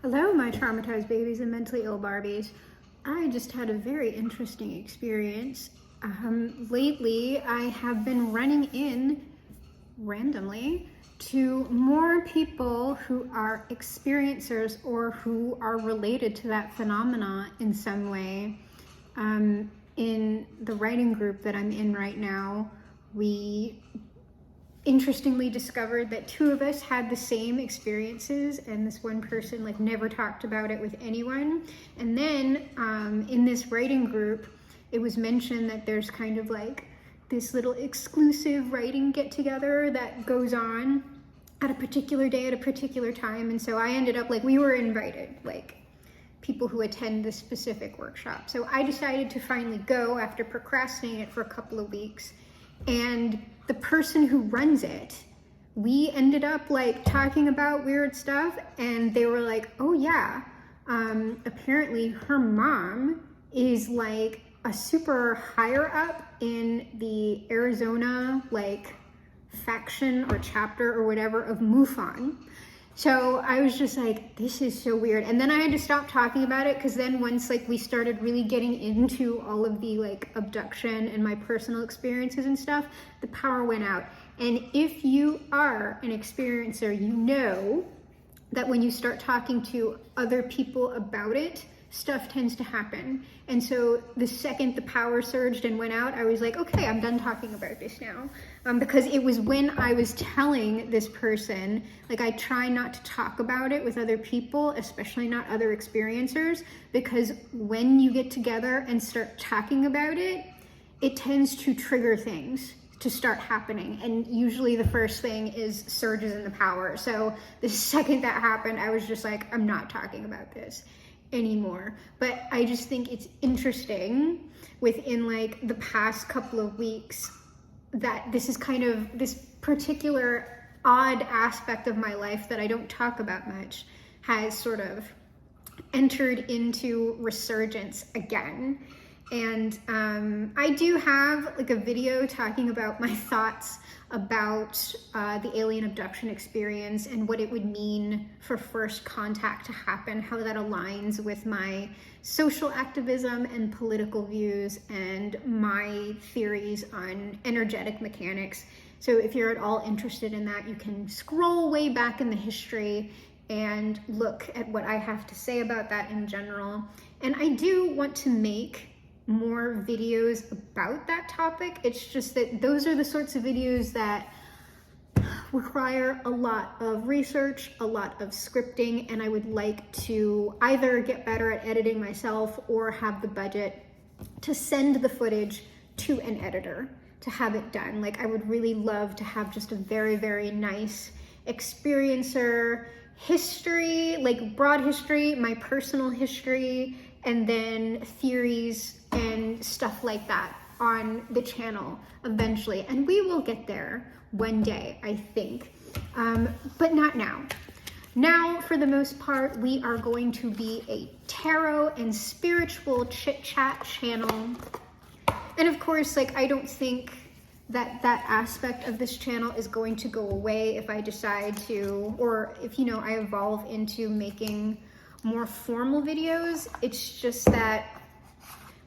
Hello, my traumatized babies and mentally ill Barbies. I just had a very interesting experience. Lately, I have been running in randomly to more people who are experiencers or who are related to that phenomena in some way. In the writing group that I'm in right now, we interestingly discovered that two of us had the same experiences, and this one person never talked about it with anyone. And then in this writing group, it was mentioned that there's kind of this little exclusive writing get together that goes on at a particular day at a particular time. And so I ended up we were invited, people who attend this specific workshop. So I decided to finally go after procrastinating it for a couple of weeks. And the person who runs it, we ended up talking about weird stuff, and they were like, oh yeah, apparently her mom is a super higher up in the Arizona faction or chapter or whatever of MUFON. So I was just this is so weird. And then I had to stop talking about it, because then once we started really getting into all of the abduction and my personal experiences and stuff, the power went out. And if you are an experiencer, you know that when you start talking to other people about it, stuff tends to happen. And so the second the power surged and went out, I was okay, I'm done talking about this now. Because it was when I was telling this person, I try not to talk about it with other people, especially not other experiencers, because when you get together and start talking about it, it tends to trigger things to start happening. And usually the first thing is surges in the power. So the second that happened, I was just I'm not talking about this anymore. But I just think it's interesting within the past couple of weeks that this is kind of this particular odd aspect of my life that I don't talk about much has sort of entered into resurgence again. And I do have a video talking about my thoughts about the alien abduction experience and what it would mean for first contact to happen, how that aligns with my social activism and political views and my theories on energetic mechanics. So if you're at all interested in that, you can scroll way back in the history and look at what I have to say about that in general. And I do want to make more videos about that topic. It's just that those are the sorts of videos that require a lot of research, a lot of scripting, and I would like to either get better at editing myself or have the budget to send the footage to an editor to have it done. I would really love to have just a very, very nice experiencer history, broad history, my personal history, and then theories and stuff like that on the channel eventually. And we will get there one day, I think, but not now. Now, for the most part, we are going to be a tarot and spiritual chit-chat channel. And of course, I don't think that aspect of this channel is going to go away if I decide to, or if, I evolve into making more formal videos. It's just that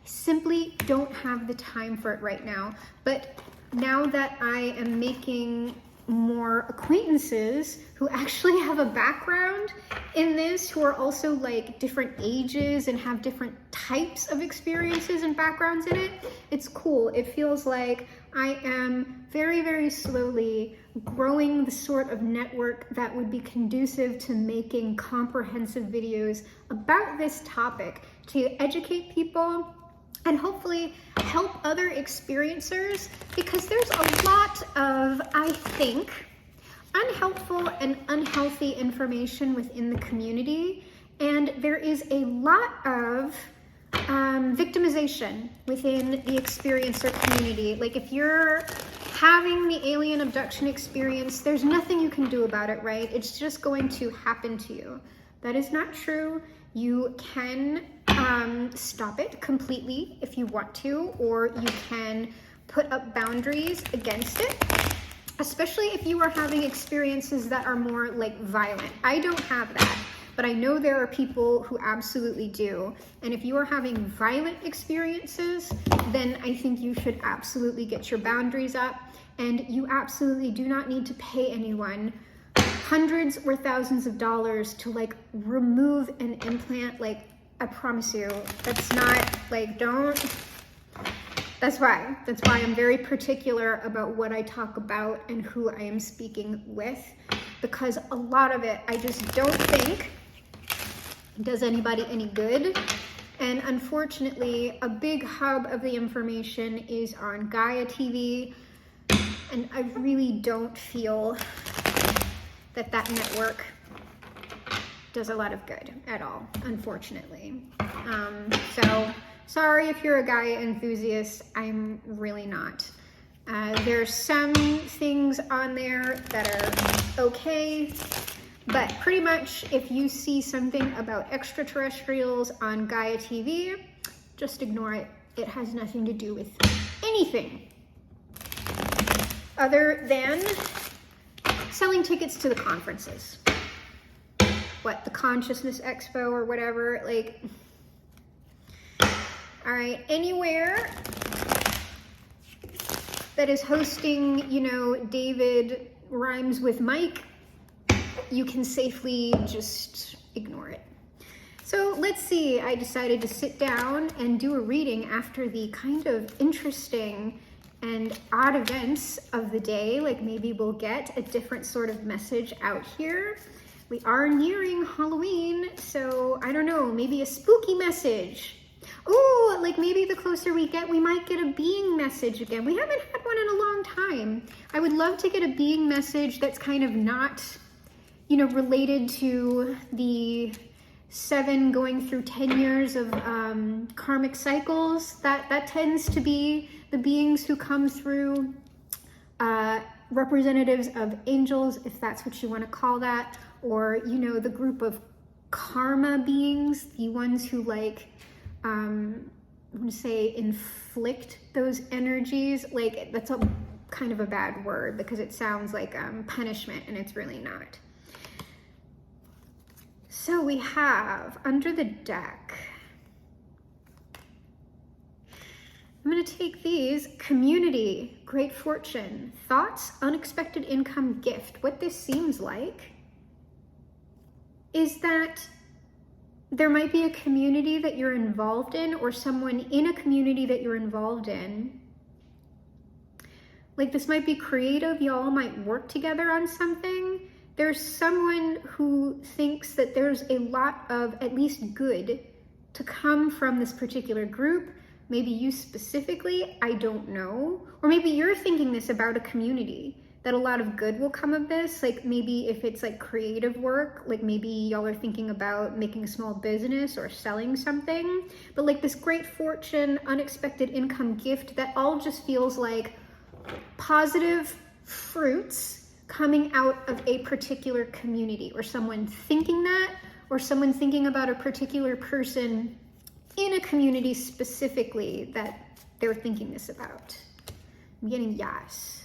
simply don't have the time for it right now. But now that I am making more acquaintances who actually have a background in this, who are also different ages and have different types of experiences and backgrounds in it, it's cool. It feels like I am very, very slowly growing the sort of network that would be conducive to making comprehensive videos about this topic to educate people and hopefully help other experiencers, because there's a lot of, I think, unhelpful and unhealthy information within the community, and there is a lot of victimization within the experiencer community. If you're having the alien abduction experience, there's nothing you can do about it, right? It's just going to happen to you. That is not true. You can stop it completely if you want to, or you can put up boundaries against it, especially if you are having experiences that are more violent. I don't have that. but I know there are people who absolutely do. And if you are having violent experiences, then I think you should absolutely get your boundaries up, and you absolutely do not need to pay anyone hundreds or thousands of dollars to like remove an implant. Like, I promise you, that's not like, don't. That's why I'm very particular about what I talk about and who I am speaking with, because a lot of it I just don't think does anybody any good. And unfortunately, a big hub of the information is on Gaia TV, and I really don't feel that that network does a lot of good at all, unfortunately. So sorry if you're a Gaia enthusiast, I'm really not. There's some things on there that are okay, but pretty much if you see something about extraterrestrials on Gaia TV, just ignore it. It has nothing to do with anything other than selling tickets to the conferences. What, the Consciousness Expo or whatever, like, all right, anywhere that is hosting, you know, David rhymes with Mike, you can safely just ignore it. So let's see, I decided to sit down and do a reading after the kind of interesting and odd events of the day. Like, maybe we'll get a different sort of message out here. We are nearing Halloween, so I don't know, maybe a spooky message. Oh, like maybe the closer we get, we might get a being message again. We haven't had one in a long time. I would love to get a being message that's kind of not, you know, related to the 7 going through 10 years of karmic cycles. That tends to be the beings who come through, representatives of angels, if that's what you want to call that, or, you know, the group of karma beings, the ones who like, I'm going to say inflict those energies. Like, that's a kind of a bad word because it sounds like punishment, and it's really not. So we have under the deck, I'm going to take these: community, great fortune, thoughts, unexpected income, gift. What this seems like is that there might be a community that you're involved in, or someone in a community that you're involved in. Like, this might be creative. Y'all might work together on something. There's someone who thinks that there's a lot of at least good to come from this particular group. Maybe you specifically, I don't know. Or maybe you're thinking this about a community, that a lot of good will come of this. Like, maybe if it's like creative work, like maybe y'all are thinking about making a small business or selling something. But like this great fortune, unexpected income, gift, that all just feels like positive fruits coming out of a particular community, or someone thinking that, or someone thinking about a particular person in a community specifically that they're thinking this about. I'm getting yes.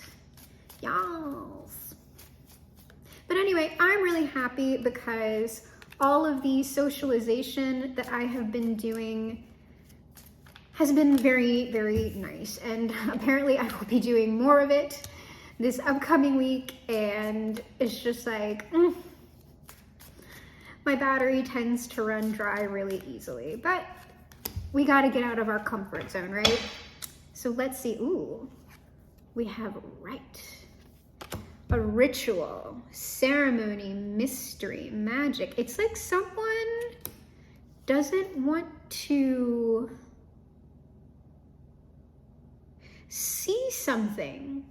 Yes. But anyway, I'm really happy because all of the socialization that I have been doing has been very, very nice. And apparently I will be doing more of it this upcoming week. And it's just like, my battery tends to run dry really easily. But we got to get out of our comfort zone, right? So let's see. Ooh, we have rite. A ritual, ceremony, mystery, magic. It's like someone doesn't want to see something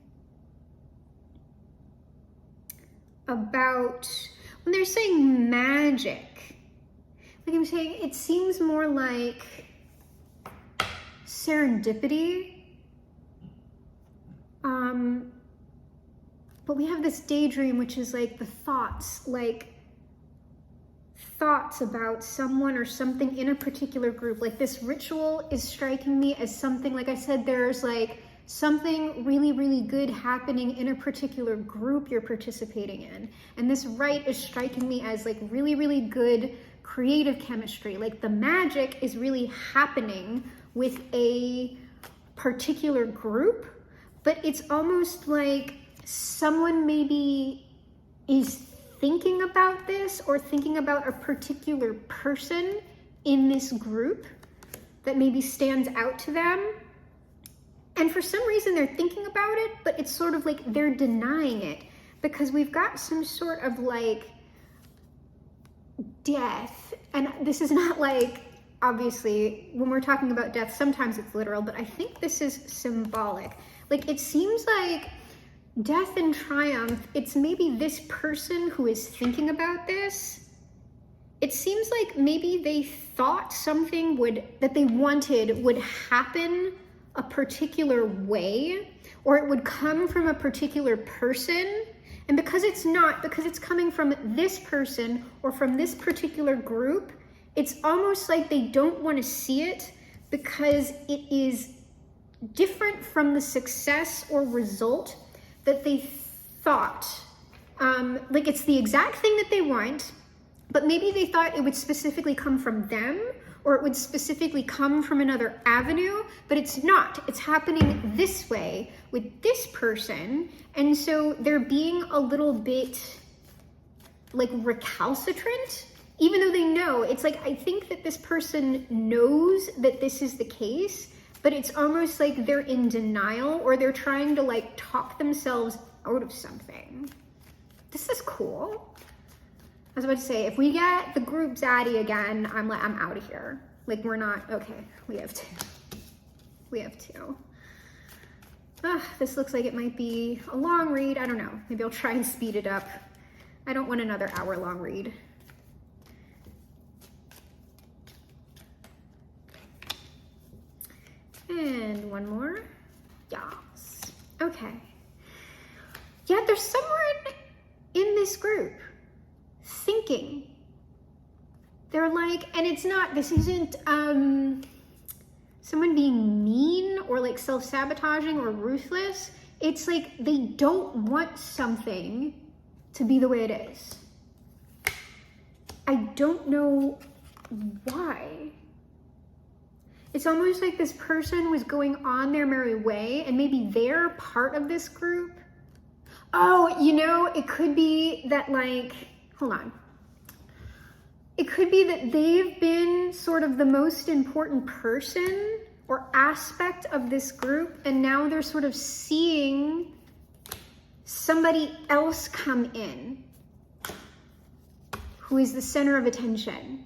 about, when they're saying magic, like I'm saying, it seems more like serendipity. But we have this daydream, which is like the thoughts, like thoughts about someone or something in a particular group. Like, this ritual is striking me as something, like I said, there's like something really, really good happening in a particular group you're participating in. And this rite is striking me as like really, really good creative chemistry. Like the magic is really happening with a particular group, but it's almost like someone maybe is thinking about this or thinking about a particular person in this group that maybe stands out to them. And for some reason they're thinking about it, but it's sort of like they're denying it, because we've got some sort of like death. And this is not like, obviously, when we're talking about death, sometimes it's literal, but I think this is symbolic. Like it seems like death and triumph, it's maybe this person who is thinking about this. It seems like maybe they thought something that they wanted would happen a particular way, or it would come from a particular person. And because it's not, because it's coming from this person or from this particular group, it's almost like they don't want to see it because it is different from the success or result that they thought. Like it's the exact thing that they want, but maybe they thought it would specifically come from them, or it would specifically come from another avenue, but it's not. It's happening this way with this person. And so they're being a little bit like recalcitrant, even though they know. It's like, I think that this person knows that this is the case, but it's almost like they're in denial, or they're trying to like talk themselves out of something. This is cool. I was about to say, if we get the group zaddy again, I'm out of here. Like we're not, okay, we have two. This looks like it might be a long read. I don't know, maybe I'll try and speed it up. I don't want another hour-long read. And one more, yes, okay. Yeah, there's someone in this group thinking. They're like, and it's not, this isn't someone being mean or like self-sabotaging or ruthless. It's like they don't want something to be the way it is. I don't know why. It's almost like this person was going on their merry way, and maybe they're part of this group. Oh, you know, it could be that like, hold on. It could be that they've been sort of the most important person or aspect of this group, and now they're sort of seeing somebody else come in who is the center of attention.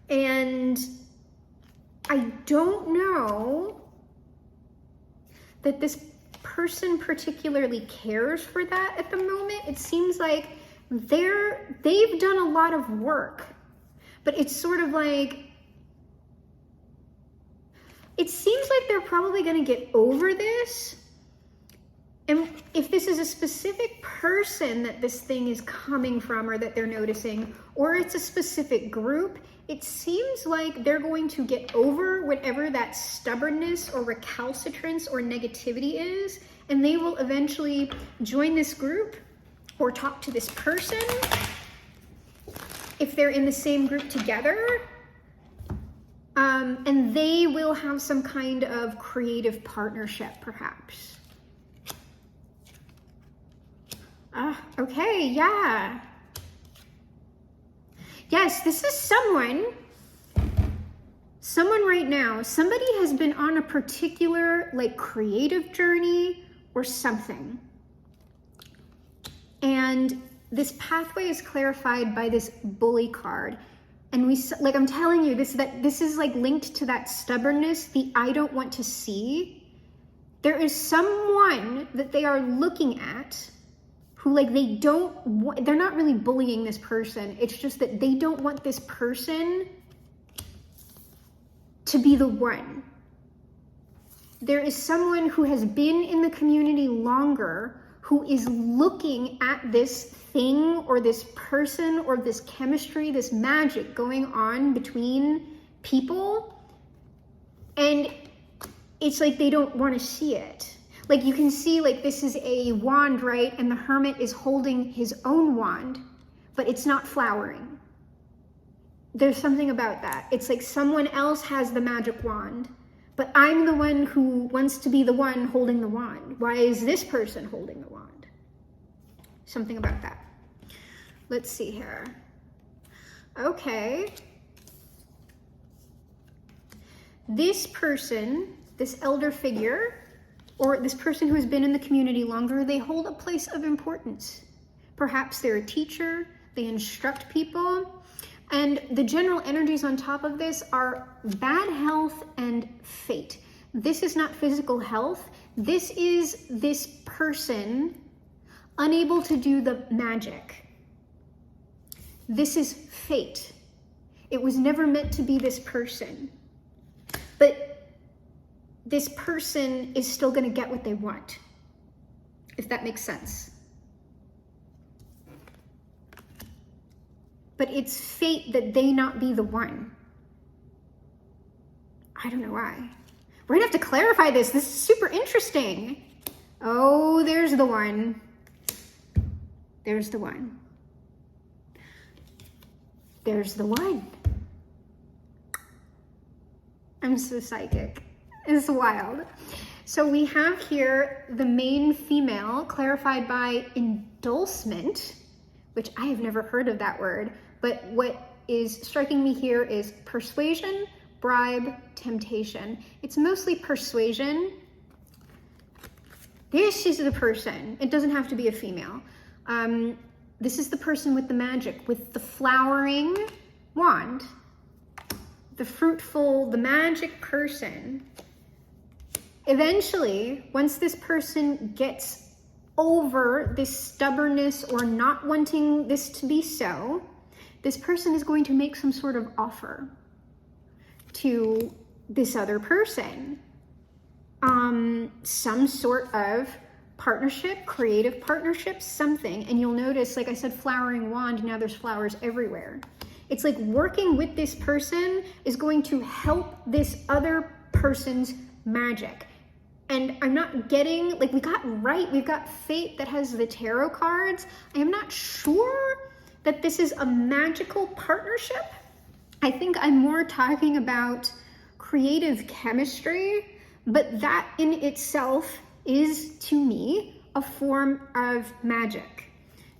And I don't know that this person particularly cares for that at the moment. It seems like they've done a lot of work, but it's sort of like, it seems like they're probably going to get over this. And if this is a specific person that this thing is coming from, or that they're noticing, or it's a specific group, it seems like they're going to get over whatever that stubbornness or recalcitrance or negativity is, and they will eventually join this group or talk to this person if they're in the same group together, and they will have some kind of creative partnership, perhaps. Okay, yeah. Yes, this is someone right now, somebody has been on a particular like creative journey or something. And this pathway is clarified by this bully card. And I'm telling you, this is like linked to that stubbornness, the I don't want to see. There is someone that they are looking at who like they're not really bullying this person. It's just that they don't want this person to be the one. There is someone who has been in the community longer who is looking at this thing or this person or this chemistry, this magic going on between people. And it's like they don't want to see it. Like you can see, like this is a wand, right? And the hermit is holding his own wand, but it's not flowering. There's something about that. It's like someone else has the magic wand, but I'm the one who wants to be the one holding the wand. Why is this person holding the wand? Something about that. Let's see here. Okay. This person, this elder figure, or this person who has been in the community longer, they hold a place of importance. Perhaps they're a teacher, they instruct people, and the general energies on top of this are bad health and fate. This is not physical health. This is this person unable to do the magic. This is fate. It was never meant to be this person. But this person is still going to get what they want, if that makes sense. But it's fate that they not be the one. I don't know why. We're going to have to clarify this. This is super interesting. Oh, there's the one. There's the one. There's the one. I'm so psychic. It's wild. So we have here the main female clarified by indulgement, which I have never heard of that word, but what is striking me here is persuasion, bribe, temptation. It's mostly persuasion. This is the person. It doesn't have to be a female. This is the person with the magic, with the flowering wand. The fruitful, the magic person. Eventually, once this person gets over this stubbornness or not wanting this to be so, this person is going to make some sort of offer to this other person. Some sort of partnership, creative partnership, something. And you'll notice, like I said, flowering wand, now there's flowers everywhere. It's like working with this person is going to help this other person's magic. And I'm not getting, like we've got fate that has the tarot cards. I am not sure that this is a magical partnership. I think I'm more talking about creative chemistry, but that in itself is, to me, a form of magic.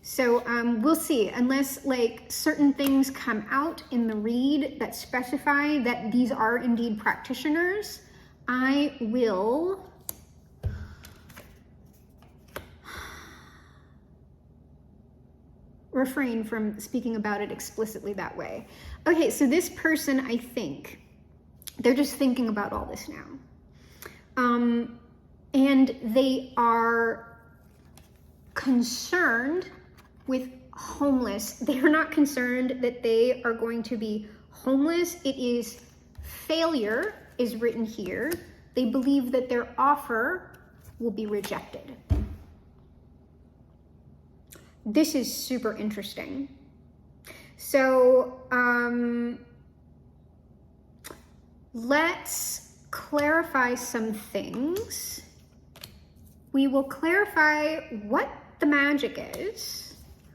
So we'll see, unless like certain things come out in the read that specify that these are indeed practitioners, I will refrain from speaking about it explicitly that way. Okay, so this person, I think, they're just thinking about all this now. And they are concerned with homeless. They are not concerned that they are going to be homeless. It is failure is written here. They believe that their offer will be rejected. This is super interesting. So let's clarify some things. We will clarify what the magic is.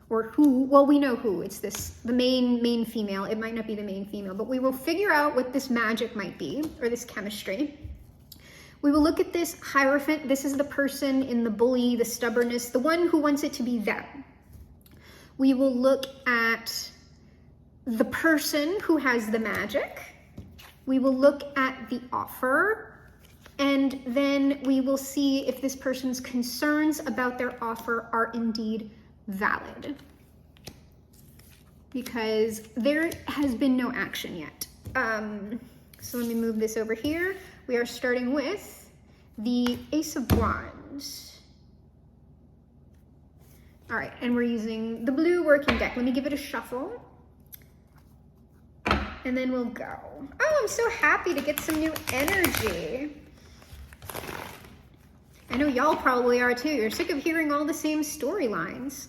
Or who, well, we know who, it's the main female. It might not be the main female, but we will figure out what this magic might be, or this chemistry. We will look at this Hierophant. This is the person in the bully, the stubbornness, the one who wants it to be them. We will look at the person who has the magic. We will look at the offer, and then we will see if this person's concerns about their offer are indeed valid, because there has been no action yet. So let me move this over here. We are starting with the Ace of Wands. All right, and we're using the blue working deck. Let me give it a shuffle, and then we'll go. Oh, I'm so happy to get some new energy. I know y'all probably are too. You're sick of hearing all the same storylines.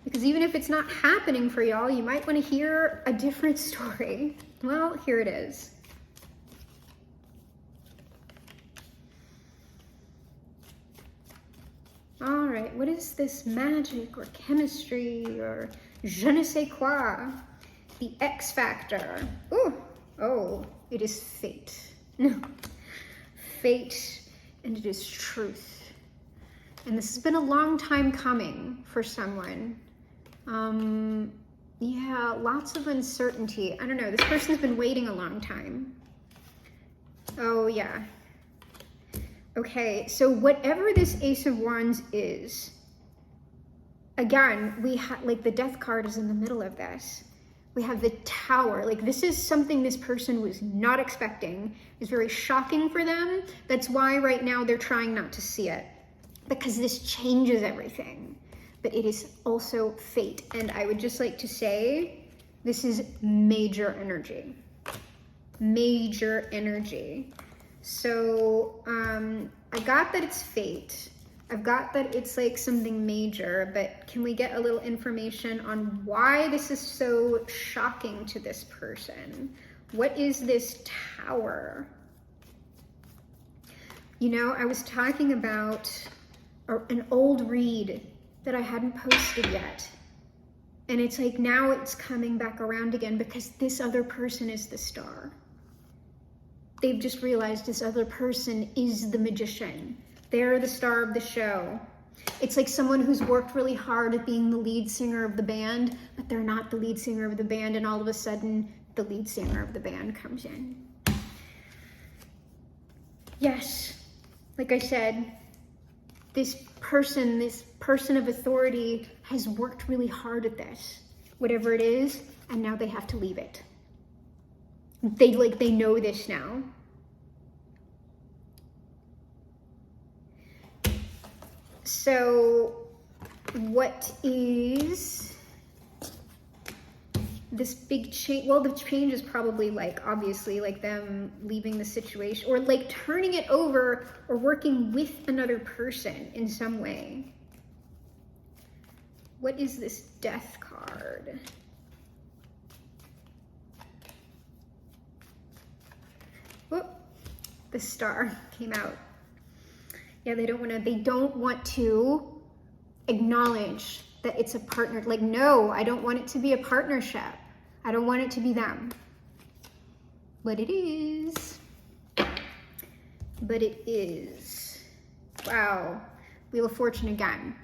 Because even if it's not happening for y'all, you might want to hear a different story. Well, here it is. All right, what is this magic or chemistry or je ne sais quoi? The X factor. Ooh, oh, it is fate. No, fate, and it is truth. And this has been a long time coming for someone. Yeah, lots of uncertainty. I don't know, this person's been waiting a long time. Oh, yeah. Okay, so whatever this Ace of Wands is, again, we have, like, the Death card is in the middle of this. We have the Tower. Like, this is something this person was not expecting. It's very shocking for them. That's why right now they're trying not to see it, because this changes everything. But it is also fate. And I would just like to say, this is major energy. Major energy. So I got that it's fate. I've got that it's like something major, but can we get a little information on why this is so shocking to this person? What is this Tower? You know, I was talking about an old read that I hadn't posted yet. And it's like now it's coming back around again because this other person is the star. They've just realized this other person is the magician. They're the star of the show. It's like someone who's worked really hard at being the lead singer of the band, but they're not the lead singer of the band, and all of a sudden, the lead singer of the band comes in. Yes, like I said, this person of authority has worked really hard at this, whatever it is, and now they have to leave it. They know this now. So what is this big change? Well, the change is probably like, obviously, like them leaving the situation or like turning it over or working with another person in some way. What is this Death card? Whoop, the Star came out. Yeah, they don't want to acknowledge that it's a partner. Like, no, I don't want it to be a partnership. I don't want it to be them. But it is. But it is. Wow. Wheel of Fortune again.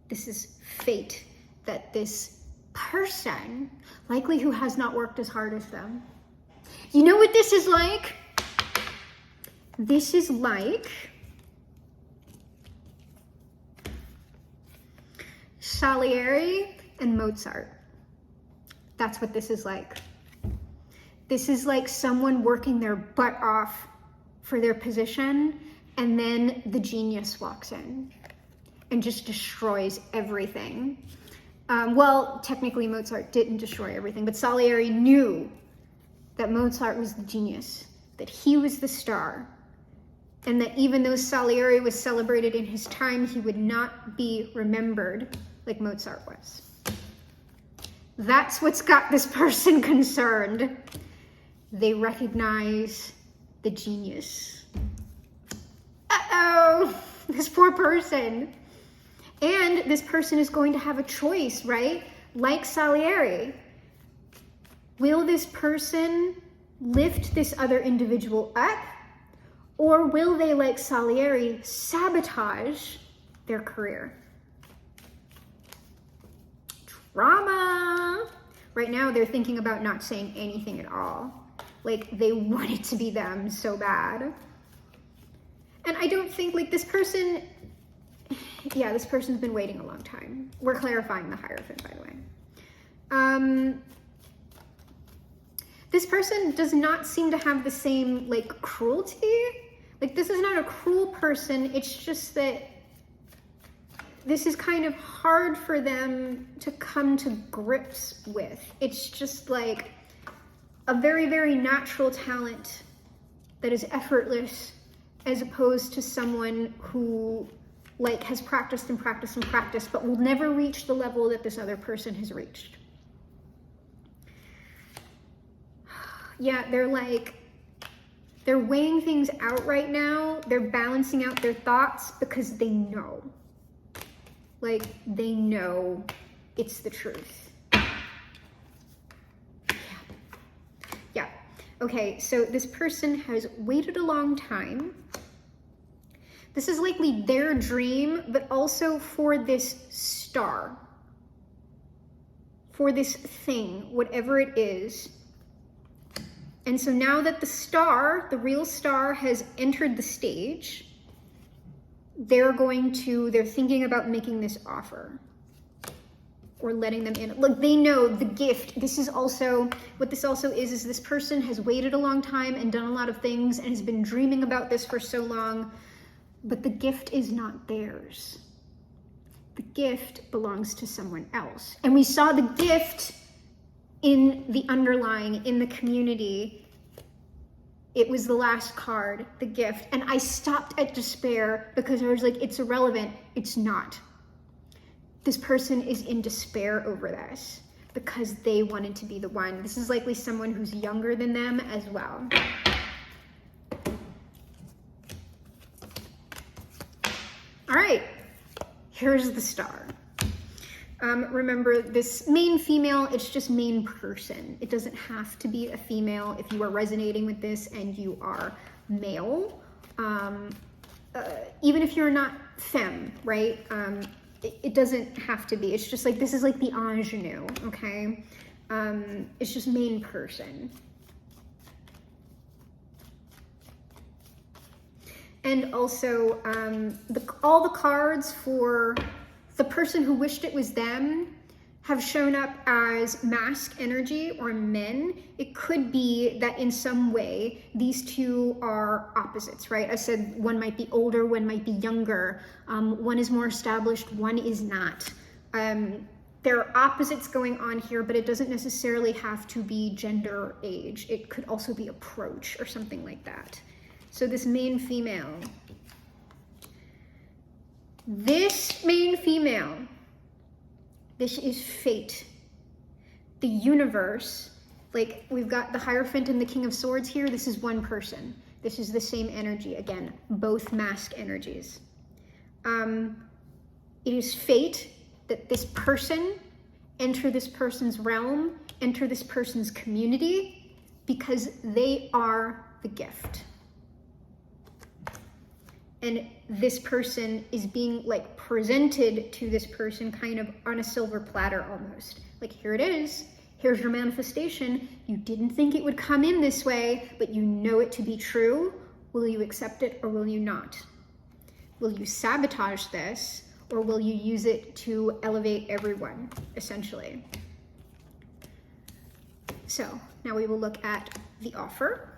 This is fate that this person, likely who has not worked as hard as them. You know what this is like? This is like Salieri and Mozart. That's what this is like. This is like someone working their butt off for their position, and then the genius walks in and just destroys everything. Well, technically Mozart didn't destroy everything, but Salieri knew that Mozart was the genius, that he was the star, and that even though Salieri was celebrated in his time, he would not be remembered like Mozart was. That's what's got this person concerned. They recognize the genius. Uh-oh, this poor person. And this person is going to have a choice, right? Like Salieri. Will this person lift this other individual up? Or will they, like Salieri, sabotage their career? Drama! Right now, they're thinking about not saying anything at all. Like, they want it to be them so bad. And I don't think, like, this person... Yeah, this person's been waiting a long time. We're clarifying the Hierophant, by the way. This person does not seem to have the same, like, cruelty. Like, this is not a cruel person. It's just that this is kind of hard for them to come to grips with. It's just like a very, very natural talent that is effortless, as opposed to someone who like has practiced and practiced and practiced, but will never reach the level that this other person has reached. Yeah, they're weighing things out right now. They're balancing out their thoughts because they know. Like, they know it's the truth. Yeah. Okay, so this person has waited a long time. This is likely their dream, but also for this star, for this thing, whatever it is. And so now that the star, the real star, has entered the stage, they're thinking about making this offer or letting them in. Look, they know the gift. What this also is this person has waited a long time and done a lot of things and has been dreaming about this for so long, but the gift is not theirs. The gift belongs to someone else. And we saw the gift in the underlying, in the community. It was the last card, the gift. And I stopped at despair because I was like, it's irrelevant. It's not. This person is in despair over this because they wanted to be the one. This is likely someone who's younger than them as well. All right, here's the star. Remember, this main female, it's just main person. It doesn't have to be a female if you are resonating with this and you are male. Even if you're not femme, right? It doesn't have to be. It's just like, this is like the ingenue, okay? It's just main person. And also, all the cards for the person who wished it was them have shown up as mask energy or men. It could be that in some way these two are opposites, right? I said one might be older, one might be younger. One is more established, one is not. There are opposites going on here, but it doesn't necessarily have to be gender or age. It could also be approach or something like that. So this main female. This main female, this is fate. The universe, like we've got the Hierophant and the King of Swords here. This is one person. This is the same energy. Again, both mask energies. It is fate that this person enter this person's realm, enter this person's community, because they are the gift. And this person is being like presented to this person kind of on a silver platter almost. Like, here it is. Here's your manifestation. You didn't think it would come in this way, but you know it to be true. Will you accept it or will you not? Will you sabotage this or will you use it to elevate everyone, essentially? So now we will look at the offer.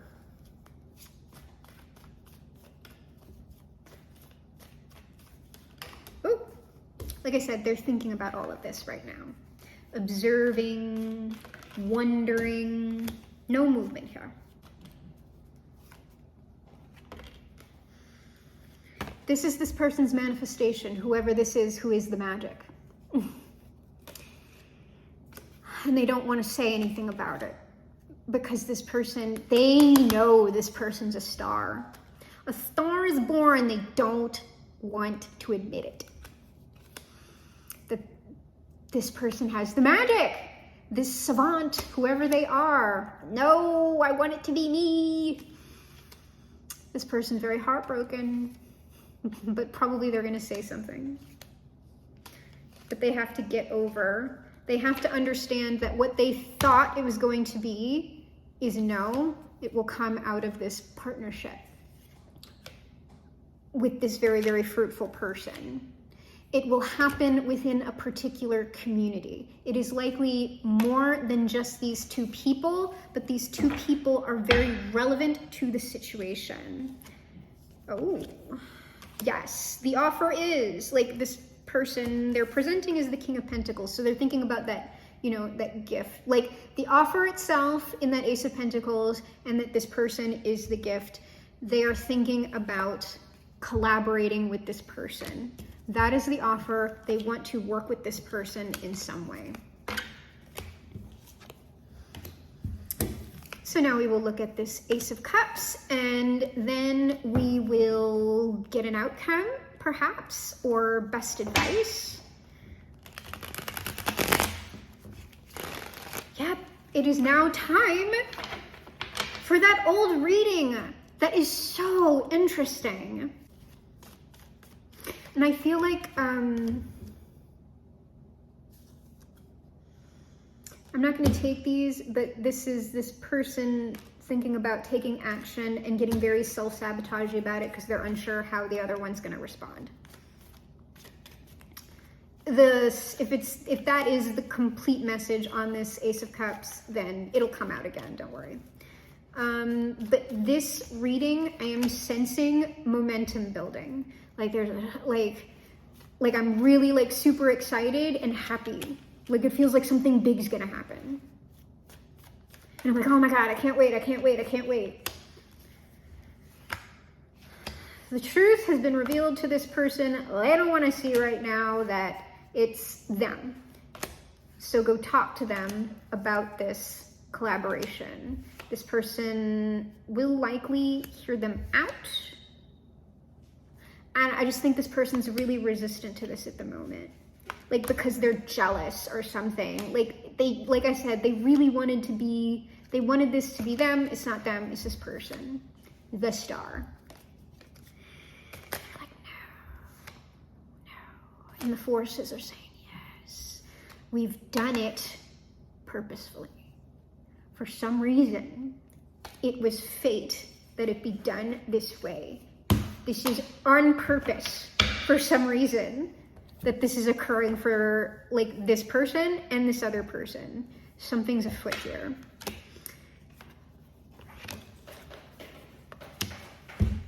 Oh, like I said, they're thinking about all of this right now. Observing, wondering, no movement here. This is this person's manifestation, whoever this is who is the magic. And they don't want to say anything about it because this person, they know this person's a star. A star is born, they don't want to admit it. That this person has the magic. This savant, whoever they are. No, I want it to be me. This person's very heartbroken, but probably they're going to say something. But they have to get over. They have to understand that what they thought it was going to be is no, it will come out of this partnership with this very, very fruitful person. It will happen within a particular community. It is likely more than just these two people, but these two people are very relevant to the situation. Oh, yes. The offer is, like, this person they're presenting as the King of Pentacles. So they're thinking about that, you know, that gift. Like, the offer itself in that Ace of Pentacles and that this person is the gift, they are thinking about collaborating with this person. That is the offer. They want to work with this person in some way. So now we will look at this Ace of Cups, and then we will get an outcome, perhaps, or best advice. it is now time for that old reading that is so interesting. And I feel like I'm not going to take these, but this is this person thinking about taking action and getting very self-sabotagey about it because they're unsure how the other one's going to respond. If that is the complete message on this Ace of Cups, then it'll come out again, don't worry. But this reading, I am sensing momentum building. Like there's like I'm really like super excited and happy. Like it feels like something big's gonna happen. And I'm like, oh my God, I can't wait, I can't wait, I can't wait. The truth has been revealed to this person. They don't want to see right now that it's them. So go talk to them about this collaboration. This person will likely hear them out. And I just think this person's really resistant to this at the moment. Like because they're jealous or something. Like I said, they really wanted this to be them. It's not them, it's this person. The Star. Like, no. And the forces are saying, yes, we've done it purposefully. For some reason, it was fate that it be done this way. This is on purpose for some reason that this is occurring for like this person and this other person. Something's afoot here.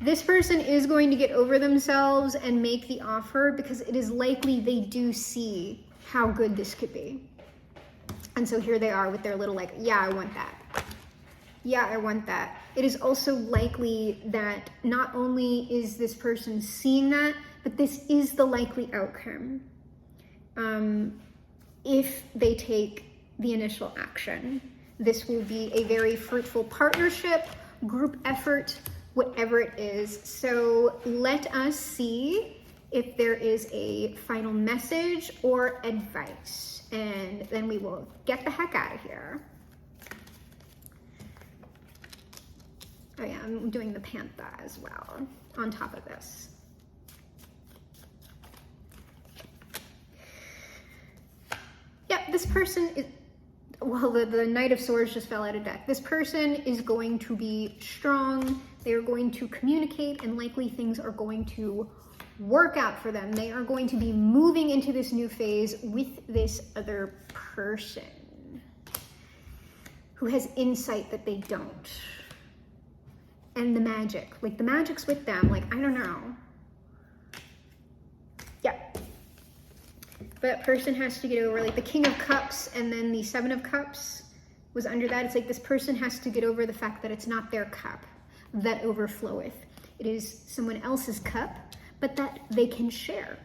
This person is going to get over themselves and make the offer because it is likely they do see how good this could be. And so here they are with their little like, yeah, I want that. Yeah, I want that. It is also likely that not only is this person seeing that, but this is the likely outcome if they take the initial action. This will be a very fruitful partnership, group effort, whatever it is. So let us see if there is a final message or advice, and then we will get the heck out of here. Oh yeah, I'm doing the Panther as well on top of this. Yep, this person is, well, the Knight of Swords just fell out of deck. This person is going to be strong. They're going to communicate, and likely things are going to work out for them. They are going to be moving into this new phase with this other person who has insight that they don't. And the magic, like the magic's with them, like, I don't know. Yeah. But that person has to get over, like the King of Cups and then the Seven of Cups was under that. It's like this person has to get over the fact that it's not their cup that overfloweth. It is someone else's cup, but that they can share.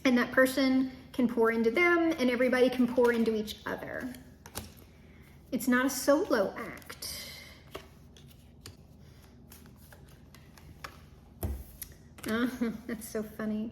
And that person can pour into them and everybody can pour into each other. It's not a solo act. That's so funny.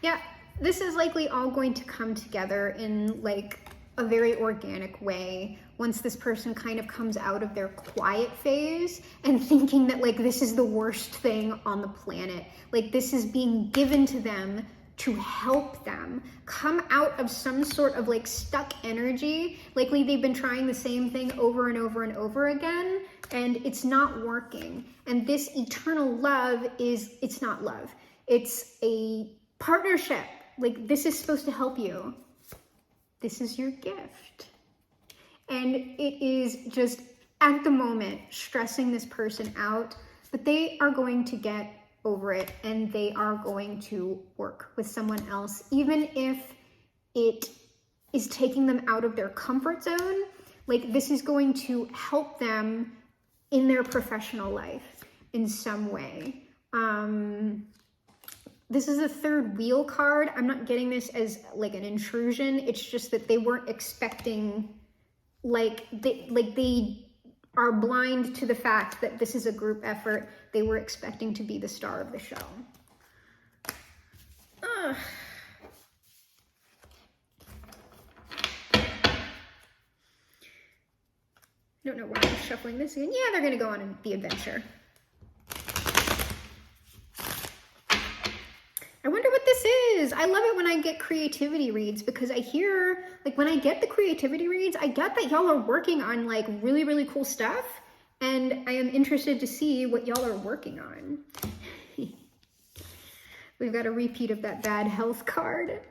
Yeah, this is likely all going to come together in like a very organic way once this person kind of comes out of their quiet phase and thinking that like this is the worst thing on the planet. Like this is being given to them to help them come out of some sort of like stuck energy. Likely they've been trying the same thing over and over and over again, and it's not working. And this eternal love it's not love. It's a partnership. Like this is supposed to help you. This is your gift. And it is just at the moment stressing this person out, but they are going to get over it and they are going to work with someone else, even if it is taking them out of their comfort zone. Like this is going to help them in their professional life in some way. This is a third wheel card. I'm not getting this as like an intrusion. It's just that they weren't expecting, they are blind to the fact that this is a group effort. They were expecting to be the star of the show. don't know why I'm shuffling this again. Yeah, they're gonna go on the adventure. I wonder what this is. I love it when I get creativity reads because I hear, like when I get the creativity reads, I get that y'all are working on like really, really cool stuff. And I am interested to see what y'all are working on. We've got a repeat of that bad health card.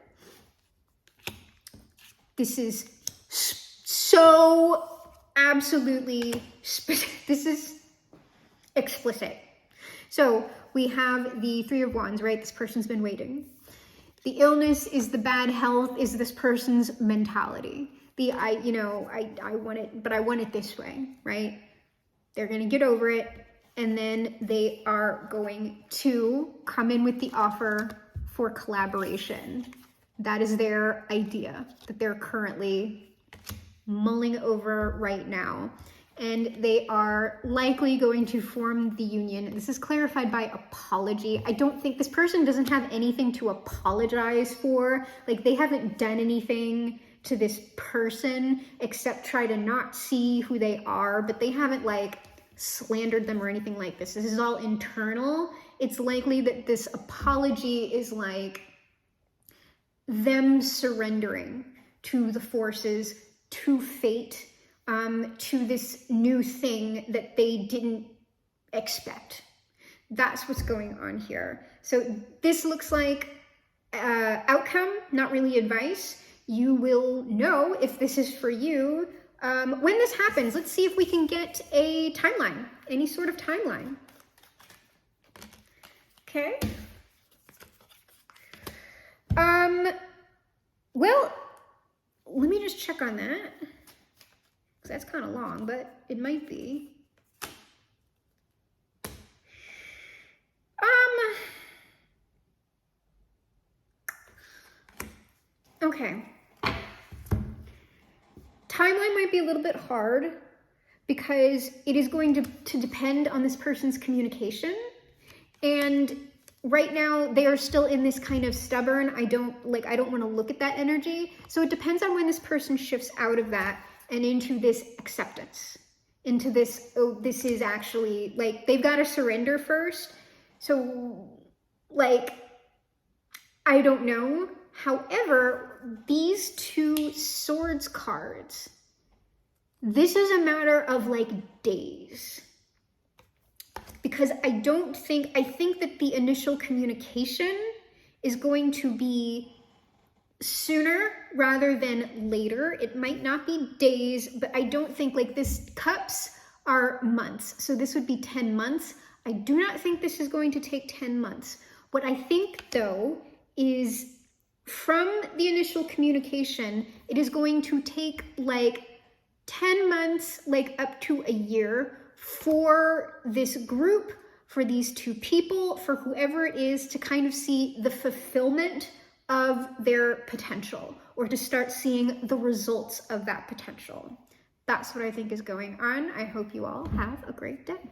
This is so absolutely, this is explicit. So we have the Three of Wands, right? This person's been waiting. The illness is the bad health, is this person's mentality. I want it, but I want it this way, right? They're going to get over it, and then they are going to come in with the offer for collaboration. That is their idea that they're currently mulling over right now. And they are likely going to form the union. This is clarified by apology. I don't think this person doesn't have anything to apologize for. Like they haven't done anything to this person except try to not see who they are, but they haven't like slandered them or anything like this. This is all internal. It's likely that this apology is like them surrendering to the forces, to fate, to this new thing that they didn't expect. That's what's going on here. So this looks like outcome, not really advice. You will know if this is for you when this happens. Let's see if we can get a timeline, any sort of timeline. Okay. Well, let me just check on that. Because that's kind of long, but it might be. Okay. Timeline might be a little bit hard because it is going to depend on this person's communication. And right now they are still in this kind of stubborn, I don't want to look at that energy. So it depends on when this person shifts out of that and into this acceptance, into this, oh, this is actually, like, they've got to surrender first. So, like, I don't know. However, these two swords cards, this is a matter of, like, days. Because I think that the initial communication is going to be sooner rather than later. It might not be days, but I don't think, like, this cups are months. So this would be 10 months. I do not think this is going to take 10 months. What I think though is from the initial communication, it is going to take like 10 months, like up to a year for this group, for these two people, for whoever it is to kind of see the fulfillment of their potential or to start seeing the results of that potential. That's what I think is going on. I hope you all have a great day.